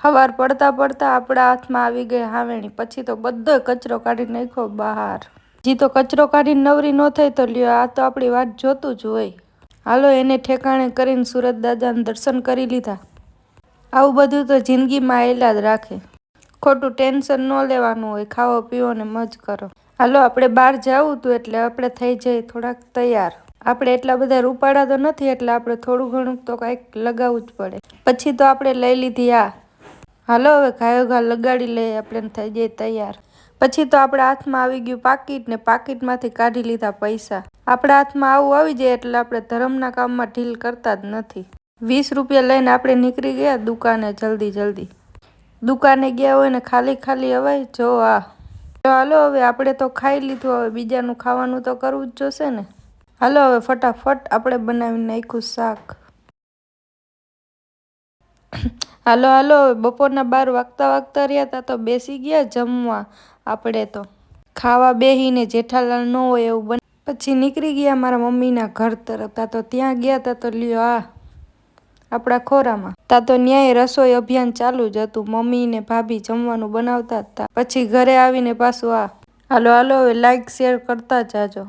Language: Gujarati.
સવાર પડતા પડતા આપણા હાથમાં આવી ગઈ હાવેણી। પછી તો બધો કચરો કાઢી નાખ્યો બહાર। હજી તો કચરો કાઢીને નવરી ન થઈ તો લ્યો આ તો આપણી વાત જોતું જ હોય। હાલો એને ઠેકાણે કરીને સુરત દાદાના દર્શન કરી લીધા। આવું બધું તો જિંદગીમાં આયલા જ રાખે। ખોટું ટેન્શન ન લેવાનું હોય, ખાવો પીવો ને મોજ કરો। હાલો આપણે બહાર જવું હતું એટલે આપણે થઈ જઈએ થોડાક તૈયાર। આપણે એટલા બધા રૂપાળા તો નથી એટલે આપણે થોડું ઘણું તો કંઈક લગાવવું જ પડે। પછી તો આપણે લઈ લીધી આ। હાલો હવે ઘાયો ઘા લગાડી લઈએ, આપણે થઈ જઈએ તૈયાર। પછી તો આપણા હાથમાં આવી ગયું પાકીટ ને પાકીટમાંથી કાઢી લીધા પૈસા। આપણા હાથમાં આવું આવી જાય એટલે આપણે ધર્મના કામમાં ઢીલ કરતા જ નથી। 20 રૂપિયા લઈને આપણે નીકળી ગયા દુકાને જલ્દી। દુકાને ગયા હોય ને ખાલી ખાલી અવાય જો આ। હાલો હવે આપણે તો ખાઈ લીધું, હવે બીજાનું ખાવાનું તો કરવું જ જોશે ને। હાલો હવે ફટાફટ આપણે બનાવી નાખ્યું શાક। હાલો હવે બપોરના 12 વાગતા રહ્યા તા તો બેસી ગયા જમવા। આપણે તો ખાવા બેહીને જેઠાલાલ ન હોય એવું બને। પછી નીકળી ગયા મારા મમ્મીના ઘર તરફ। તા તો ત્યાં ગયા તા તો લ્યો આ આપણા ખોરામાં। તા તો ન્યાય રસોઈ અભિયાન ચાલુ જ હતું। મમ્મી ને ભાભી જમવાનું બનાવતા હતા। પછી ઘરે આવીને પાછું આ। હાલો હવે લાઈક શેર કરતા જાજો।